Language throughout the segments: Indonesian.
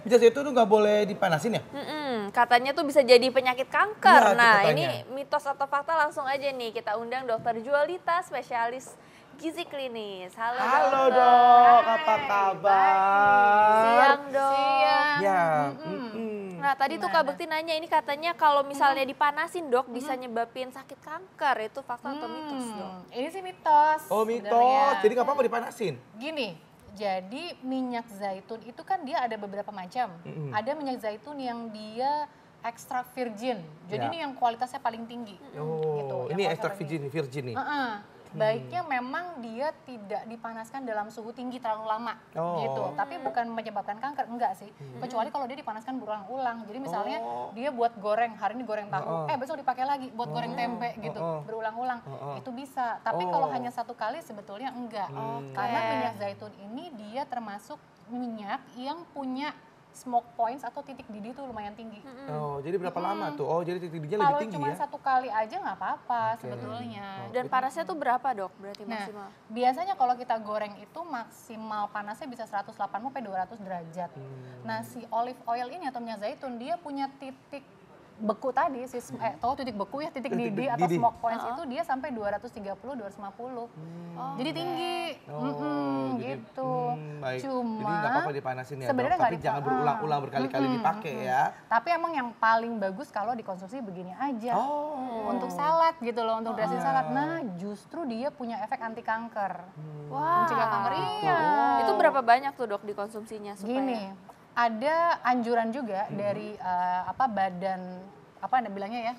minyak zaitun tuh nggak boleh dipanasin ya? Katanya tuh bisa jadi penyakit kanker. Iya, Nah, katanya. ini mitos atau fakta langsung aja nih kita undang Dokter Jualita, spesialis gizi klinis. Halo, Halo dokter. dok, apa kabar? Siang dok. Siang. Ya. Nah tadi tuh Kak Bekti nanya ini katanya kalau misalnya dipanasin dok bisa nyebabin sakit kanker. Itu fakta atau mitos dok? Ini sih mitos. Oh mitos, sebenarnya. jadi nggak apa-apa dipanasin? Gini, jadi minyak zaitun itu kan dia ada beberapa macam. Ada minyak zaitun yang dia extra virgin. Jadi Ya. ini yang kualitasnya paling tinggi. Oh, Gitu, ini yang extra kualitasnya virgin nih? Baiknya memang dia tidak dipanaskan dalam suhu tinggi terlalu lama Oh. gitu. Tapi bukan menyebabkan kanker, enggak sih. Kecuali kalau dia dipanaskan berulang-ulang. Jadi misalnya dia buat goreng, hari ini goreng tahu, besok dipakai lagi buat goreng tempe gitu, berulang-ulang. Itu bisa. Tapi kalau hanya satu kali sebetulnya enggak. Karena minyak zaitun ini dia termasuk minyak yang punya smoke points atau titik didih itu lumayan tinggi. Oh, jadi berapa lama tuh? Oh, jadi titik didihnya Kalau lebih tinggi cuma ya? satu kali aja nggak apa-apa sebetulnya. Dan panasnya tuh berapa dok berarti Nah, maksimal? biasanya kalau kita goreng itu maksimal panasnya bisa 180 sampai 200 derajat. Nah, si olive oil ini atau minyak zaitun dia punya titik beku tadi, tahu titik beku ya, titik Titik didih atau didih. smoke points itu dia sampai 230, 250. Jadi tinggi. Jadi, Gitu. baik. Cuma Jadi nggak apa-apa dipanasin ya, sebenarnya dok? Tapi nggak jangan berulang-ulang berkali-kali dipakai ya. Tapi emang yang paling bagus kalau dikonsumsi begini aja. Oh. Untuk salad gitu loh, untuk dressing salad. Nah, justru dia punya efek anti kanker. Wah. Mencegah kanker, iya. Itu berapa banyak tuh dok dikonsumsinya supaya? Gini, ada anjuran juga dari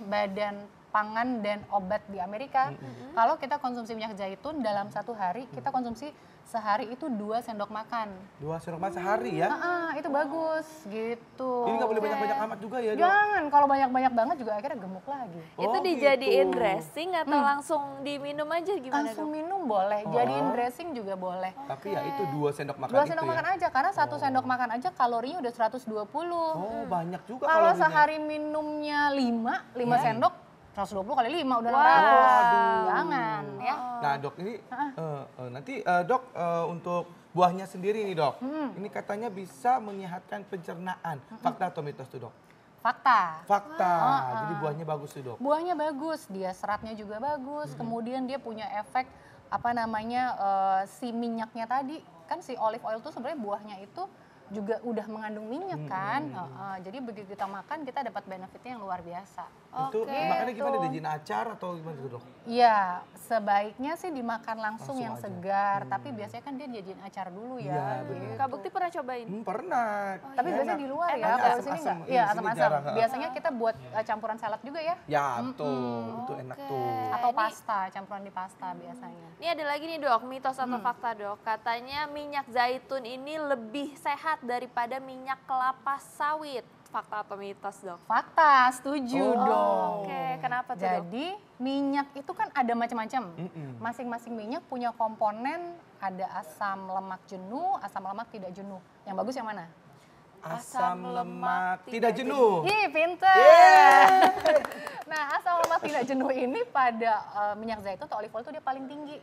Badan Pangan dan Obat di Amerika. Kalau kita konsumsi minyak zaitun dalam satu hari, kita konsumsi sehari itu 2 sendok makan. 2 sendok makan sehari ya? Itu bagus gitu. Ini nggak boleh banyak-banyak amat juga ya, dok? Jangan, kalau banyak-banyak banget juga akhirnya gemuk lagi. Itu Oh, dijadiin gitu. dressing atau langsung diminum aja gimana Langsung dok? minum boleh, jadiin dressing juga boleh. Tapi ya itu 2 sendok makan 2 itu sendok ya? makan aja, karena 1 sendok makan aja kalorinya udah 120. Oh, banyak juga Kalau kalorinya. sehari minumnya 5 sendok, 120 kali 5 udah 600. Waduh. Jangan ya. Nah dok, ini nanti dok untuk buahnya sendiri nih dok. Ini katanya bisa menyehatkan pencernaan. Fakta atau mitos tuh dok? Fakta. Fakta, jadi buahnya bagus tuh dok. Buahnya bagus, dia seratnya juga bagus. Kemudian dia punya efek si minyaknya tadi. Kan si olive oil tuh sebenarnya buahnya itu juga udah mengandung minyak kan. Jadi begitu kita makan kita dapat benefitnya yang luar biasa. Itu Oke, makannya gimana? tuh. Dijadiin acar atau gimana tuh dok? Iya, sebaiknya sih dimakan langsung Langsung yang aja. segar. Tapi biasanya kan dia jadiin acar dulu Iya, ya. bener. gitu. Kak Bekti pernah cobain? Pernah. Tapi biasanya di luar ya, Enak. kalau di sini Asam-asam. enggak. Iya, Di sini asam-asam. jarang, ha. Biasanya kita buat campuran salad juga ya. Ya betul, itu enak tuh. Atau Ini- pasta, campuran di pasta biasanya. Ini ada lagi nih dok, mitos atau fakta dok. Katanya minyak zaitun ini lebih sehat daripada minyak kelapa sawit. Fakta atau mitos dok? Fakta, setuju dong. Oke, kenapa tuh dok? Jadi minyak itu kan ada macam-macam. Masing-masing minyak punya komponen, ada asam lemak jenuh, asam lemak tidak jenuh. Yang bagus yang mana? Asam lemak tidak jenuh. Ih, pinter. Nah, asam lemak tidak jenuh ini pada minyak zaitun atau olive oil itu dia paling tinggi.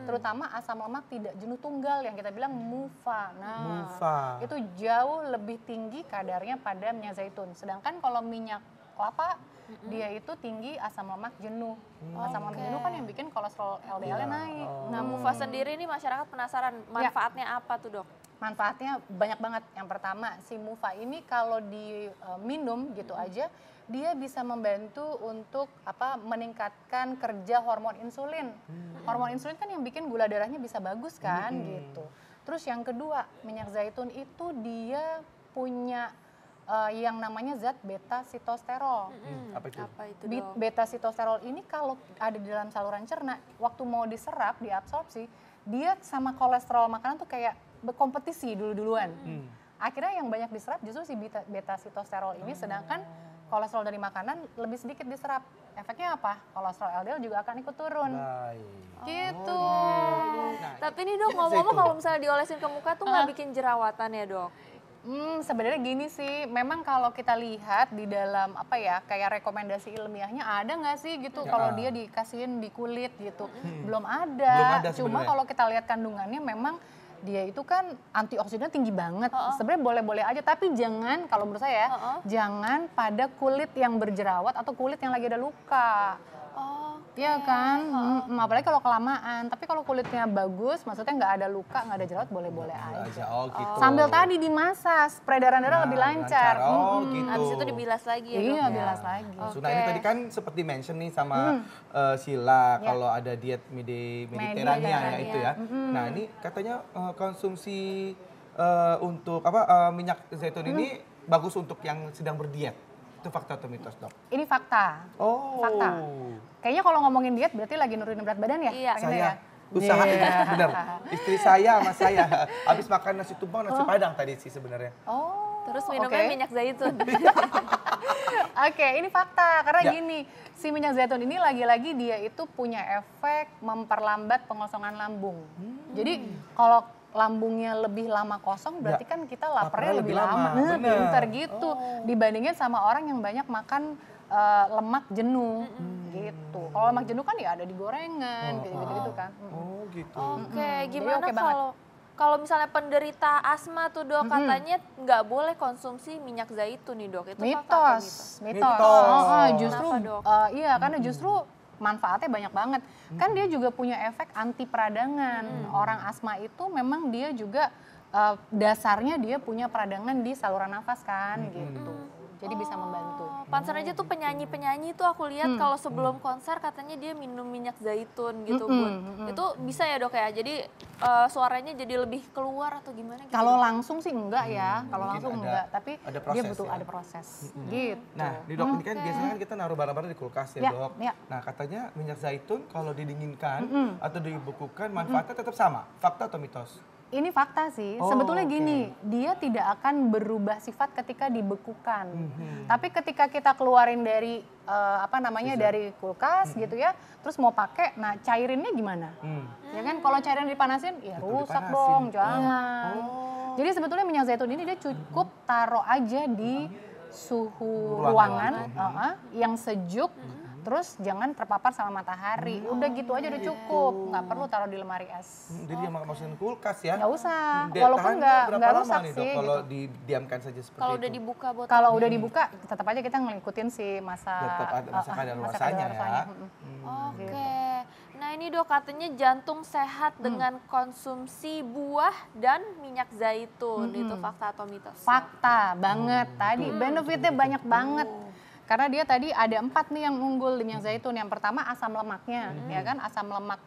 Terutama asam lemak tidak jenuh tunggal yang kita bilang MUFA. Nah, MUFA. itu jauh lebih tinggi kadarnya pada minyak zaitun. Sedangkan kalau minyak kelapa dia itu tinggi asam lemak jenuh. Asam lemak jenuh kan yang bikin kolesterol LDL-nya naik. Nah, MUFA sendiri ini masyarakat penasaran manfaatnya apa tuh dok? Manfaatnya banyak banget. Yang pertama, si MUFA ini kalau diminum gitu aja, dia bisa membantu untuk meningkatkan kerja hormon insulin. Hormon insulin kan yang bikin gula darahnya bisa bagus kan gitu. Terus yang kedua, minyak zaitun itu dia punya yang namanya zat beta sitosterol. Apa itu? Apa itu dok? Beta sitosterol ini kalau ada di dalam saluran cerna, waktu mau diserap, diabsorpsi, dia sama kolesterol makanan tuh kayak berkompetisi duluan. Akhirnya yang banyak diserap justru si beta sitosterol ini, sedangkan kolesterol dari makanan lebih sedikit diserap. Efeknya apa? Kolesterol LDL juga akan ikut turun. Baik. Gitu. Tapi nih dok, ngomong-ngomong kalau misalnya diolesin ke muka tuh nggak bikin jerawatan ya dok? Sebenarnya gini sih, memang kalau kita lihat di dalam kayak rekomendasi ilmiahnya ada nggak sih gitu kalau dia dikasihin di kulit gitu. Belum Belum ada Cuma sebenarnya. kalau kita lihat kandungannya memang dia itu kan antioksidan tinggi banget. Sebenarnya boleh-boleh aja, tapi jangan, kalau menurut saya, jangan pada kulit yang berjerawat atau kulit yang lagi ada luka. Iya kan, apalagi kalau kelamaan. Tapi kalau kulitnya bagus, maksudnya nggak ada luka, nggak ada jerawat, boleh-boleh aja. Oh gitu. Sambil tadi dimasak, peredaran darah lebih lancar. Oh gitu. Habis itu dibilas lagi ya, Dok? Iya, bilas lagi. Nah ini tadi kan seperti mention nih sama Sheila kalau ada diet Mediterania ya itu ya. Nah ini katanya konsumsi untuk minyak zaitun ini bagus untuk yang sedang berdiet. Itu fakta atau mitos, Dok? Ini fakta. Oh. Fakta. Kayaknya kalau ngomongin diet berarti lagi nurunin berat badan ya? Iya. Pengennya Saya ya? usahain, bener. Istri saya sama saya habis makan nasi tumpeng, nasi padang tadi sih sebenarnya. Oh. Terus minumnya oke. minyak zaitun. Oke, ini fakta karena Ya. gini, si minyak zaitun ini lagi-lagi dia itu punya efek memperlambat pengosongan lambung. Jadi kalau lambungnya lebih lama kosong berarti Ya. kan kita laparnya Laparnya lebih lebih lama. lama, bener. Pinter gitu. Dibandingin sama orang yang banyak makan lemak jenuh gitu. Kalau lemak jenuh kan ya ada di gorengan gitu-gitu kan. Oh gitu. Oke, Jadi gimana oke banget. kalau misalnya penderita asma tuh, Dok, katanya nggak boleh konsumsi minyak zaitun nih, Dok. Itu fakta atau mitos? Mitos. Mitos. Justru Kenapa, Dok? iya karena justru manfaatnya banyak banget. Kan dia juga punya efek anti peradangan. Orang asma itu memang dia juga dasarnya dia punya peradangan di saluran nafas kan gitu. Jadi bisa membantu. Pantesan aja tuh penyanyi-penyanyi tuh aku lihat kalau sebelum konser katanya dia minum minyak zaitun gitu, Bun. Itu bisa ya, Dok ya? Jadi suaranya jadi lebih keluar atau gimana gitu? Kalau langsung sih enggak ya, kalau Mungkin langsung ada- enggak, tapi ada dia proses butuh ya. ada proses gitu. Nah, di Dok ini kan biasanya kan kita naruh barang-barang di kulkas ya, Ya, Dok. ya. Nah, katanya minyak zaitun kalau didinginkan atau dibekukan manfaatnya tetap sama. Fakta atau mitos? Ini fakta sih. Oh, Sebetulnya oke. gini, dia tidak akan berubah sifat ketika dibekukan. Tapi ketika kita keluarin dari dari kulkas gitu ya, terus mau pakai, nah cairinnya gimana? Ya kan, kalau cairin dipanasin, ya Betul, rusak dipanasin. dong, jangan. Oh. Jadi sebetulnya minyak zaitun ini dia cukup taruh aja di suhu Ruangan. ruangan yang sejuk. Terus jangan terpapar sama matahari. Udah gitu aja udah cukup. Nggak perlu taruh di lemari es. Jadi yang masukin kulkas ya? Nggak usah. Dia Walaupun tahannya nggak berapa lama rusak nih, Dok, sih. kalau Gitu. didiamkan saja seperti Kalau itu? udah dibuka botolnya. Kalau udah dibuka, tetap aja kita ngikutin si masa Tetap ada masa kadaluarsanya ya. Oke. Nah ini, Dok, katanya jantung sehat dengan konsumsi buah dan minyak zaitun. Itu fakta atau mitos? Fakta banget tadi. Benefitnya banyak banget. Karena dia tadi ada 4 nih yang unggul di minyak zaitun. Yang pertama asam lemaknya, ya kan, asam lemak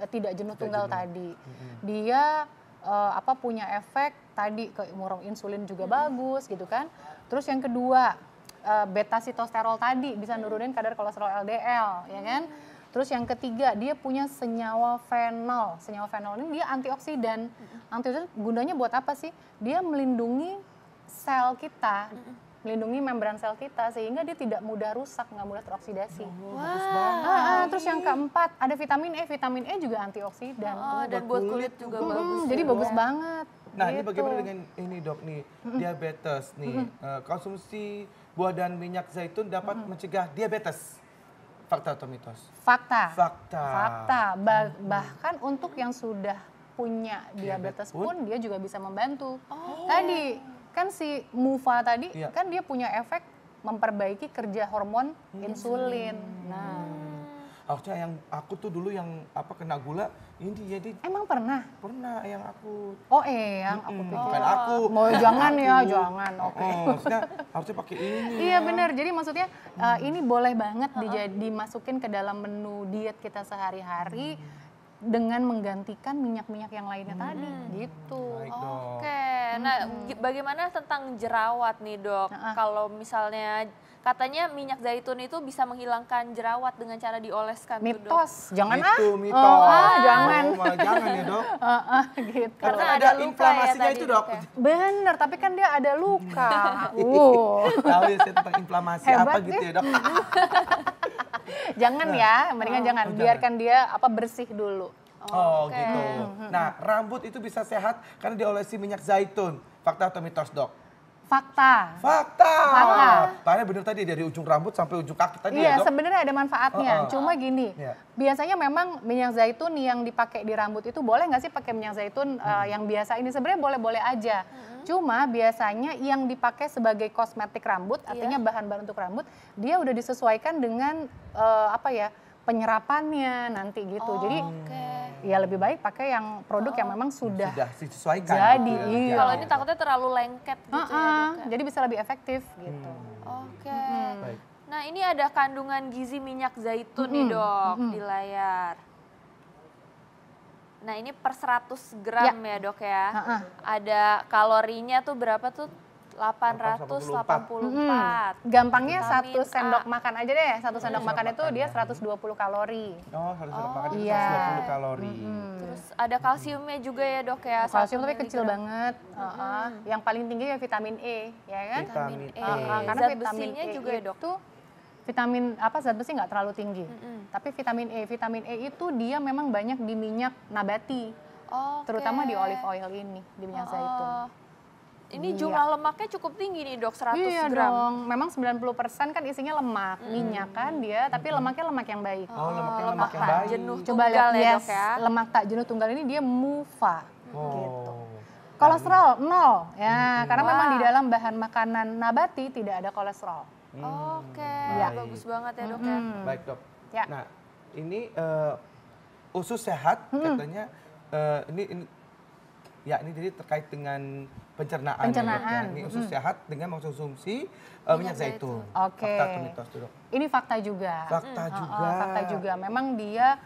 tidak jenuh tunggal tadi. Dia punya efek tadi ke insulin juga bagus gitu kan. Terus yang kedua beta sitosterol tadi bisa nurunin kadar kolesterol LDL, ya kan. Terus yang ketiga dia punya senyawa fenol. Senyawa fenol ini dia antioksidan. Antioksidan gunanya buat apa sih? Dia melindungi sel kita. Melindungi membran sel kita sehingga dia tidak mudah rusak, nggak mudah teroksidasi. Bagus banget. Terus yang keempat ada vitamin E juga antioksidan. Dan buat kulit juga bagus. Jadi bagus banget. Nah, ini gitu. bagaimana dengan ini, Dok, nih, diabetes nih. Konsumsi buah dan minyak zaitun dapat mencegah diabetes. Fakta atau mitos? Fakta. Fakta. Bahkan untuk yang sudah punya diabetes Diabetes pun? pun dia juga bisa membantu. Tadi kan si MUFA tadi Iya. kan dia punya efek memperbaiki kerja hormon insulin. Nah, Harusnya yang aku tuh dulu yang kena gula, ini jadi emang pernah? pernah yang aku. Oh yang aku pikir. Bukan aku. Mau jangan ya, jangan. Oke. Maksudnya harusnya pakai ini. Iya benar. Jadi maksudnya ini boleh banget dimasukin ke dalam menu diet kita sehari-hari dengan menggantikan minyak-minyak yang lainnya tadi, gitu. Baik, Dok. Oke, nah bagaimana tentang jerawat nih, Dok? Kalau misalnya katanya minyak zaitun itu bisa menghilangkan jerawat dengan cara dioleskan tuh, Dok. Mitos, jangan Itu mitos. jangan. Oh, malah jangan ya, Dok. Gitu. Karena Karena ada ada luka ya inflamasinya tadi, itu, Dok, Dok. ya? Bener, tapi kan dia ada luka. Tahu ya saya tentang inflamasi Hebat apa gitu deh. ya, Dok. Jangan ya, mendingan jangan. jangan. Biarkan dia bersih dulu. Oh, Oke. gitu. Nah, rambut itu bisa sehat karena diolesi minyak zaitun. Fakta atau mitos, Dok? Fakta. Fakta. Fakta. Tanya bener tadi dari ujung rambut sampai ujung kaki tadi Iya, ya, Dok? sebenarnya ada manfaatnya. Cuma gini, biasanya memang minyak zaitun yang dipakai di rambut itu boleh nggak sih pakai minyak zaitun yang biasa ini? Sebenarnya boleh-boleh aja. Cuma biasanya yang dipakai sebagai kosmetik rambut, artinya bahan-bahan untuk rambut, dia udah disesuaikan dengan penyerapannya nanti gitu. Jadi ya lebih baik pakai yang produk yang memang sudah disesuaikan. Jadi gitu ya. iya. Kalau ini takutnya terlalu lengket gitu ya, Dok. Jadi bisa lebih efektif gitu. Oke. Baik. Nah, ini ada kandungan gizi minyak zaitun nih, Dok, di layar. Nah, ini per 100 gram ya, Dok ya. Ada kalorinya tuh berapa tuh? 884. Gampangnya Vitamin 1 sendok makan aja deh. 1 sendok makan itu makan dia ya. 120 kalori. Oh, harus ada makan itu Iya. 120 kalori. Terus ada kalsiumnya juga ya, Dok ya. Kalsium 1 tapi kecil miligram. banget. Yang paling tinggi ya vitamin E, ya kan? Vitamin E. Karena Zat vitamin besinya E juga ya, Dok? itu zat besi nggak terlalu tinggi. Tapi vitamin E itu dia memang banyak di minyak nabati, terutama di olive oil ini, di minyak zaitun. Ini jumlah lemaknya cukup tinggi nih, Dok, 100 Iya gram. dong, memang 90% kan isinya lemak, minyak kan dia, tapi lemaknya lemak yang baik. Oh, lemak yang Lemak tak baik. jenuh Coba tunggal lihat, ya, yes, Dok ya. lemak tak jenuh tunggal ini dia MUFA Oh. gitu. Kolesterol 0 ya, karena memang Wah. di dalam bahan makanan nabati tidak ada kolesterol. Oke, Iya. bagus banget ya, Dok ya. Baik, Dok. Ya. Nah, ini usus sehat katanya ini jadi terkait dengan pencernaan. Pencernaan. Ya, Dok, ya. Ini usus sehat dengan mengkonsumsi minyak zaitun. Oke. Fakta atau mitos tuh, Dok? Ini fakta juga. Fakta juga. Fakta juga. Memang dia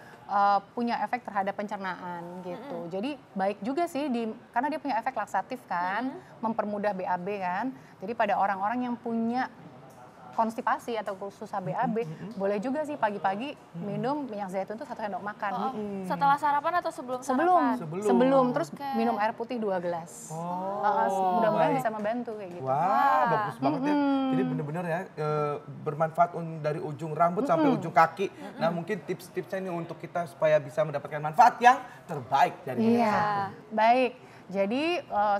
punya efek terhadap pencernaan gitu. Jadi baik juga sih karena dia punya efek laksatif kan, mempermudah BAB kan. Jadi pada orang-orang yang punya konstipasi atau susah BAB, boleh juga sih pagi-pagi minum minyak zaitun itu 1 sendok makan. Setelah sarapan atau sebelum sarapan? Sebelum terus minum air putih 2 gelas. Mudah-mudahan bisa membantu kayak gitu. Wah, bagus banget ya. Jadi bener-bener ya bermanfaat dari ujung rambut sampai ujung kaki. Nah, mungkin tips-tipsnya ini untuk kita supaya bisa mendapatkan manfaat yang terbaik dari minyak Iya, zaitun. baik. Jadi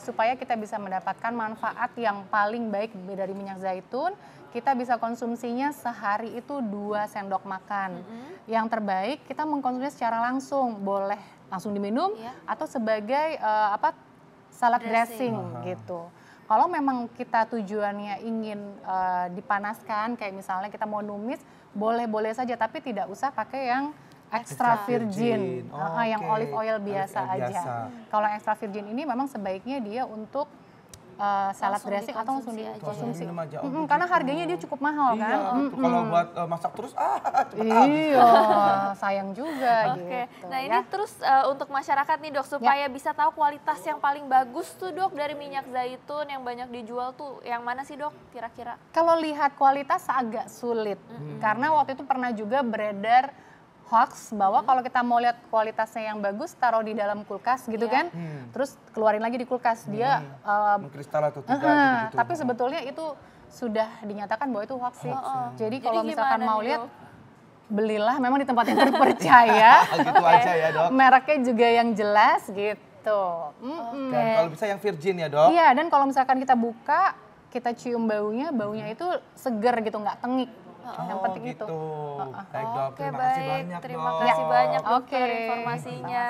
supaya kita bisa mendapatkan manfaat yang paling baik dari minyak zaitun, kita bisa konsumsinya sehari itu 2 sendok makan. Yang terbaik kita mengkonsumsinya secara langsung, boleh langsung diminum atau sebagai salad dressing gitu. Kalau memang kita tujuannya ingin dipanaskan, kayak misalnya kita mau numis, boleh-boleh saja, tapi tidak usah pakai yang extra virgin, yang olive oil biasa aja. Kalau extra virgin ini memang sebaiknya dia untuk salad Langsung dressing atau langsung dikonsumsi dikonsumsi. minum aja. Karena harganya dia cukup mahal Iya, kan. tuh kalau buat masak terus cepet habis. Iya, sayang juga Oke, gitu. nah ini terus untuk masyarakat nih, Dok, supaya bisa tahu kualitas yang paling bagus tuh, Dok, dari minyak zaitun yang banyak dijual tuh yang mana sih, Dok, kira-kira? Kalau lihat kualitas agak sulit, karena waktu itu pernah juga beredar hoax bahwa kalau kita mau lihat kualitasnya yang bagus, taruh di dalam kulkas gitu kan, terus keluarin lagi di kulkas, dia mengkristal atau tidak gitu-gitu. tapi sebetulnya itu sudah dinyatakan bahwa itu hoax sih. Jadi kalau Jadi misalkan gimana mau nih, lihat, Dok? belilah memang di tempat yang terpercaya. Gitu aja ya, Dok. Mereknya juga yang jelas gitu. Dan kalau bisa yang virgin ya, Dok. Iya, dan kalau misalkan kita buka, kita cium baunya itu seger gitu, nggak tengik. Yang penting gitu. itu. Baik, Dok. Oke, Terima kasih baik. banyak, Terima Dok. kasih banyak, Dokter, Oke. informasinya.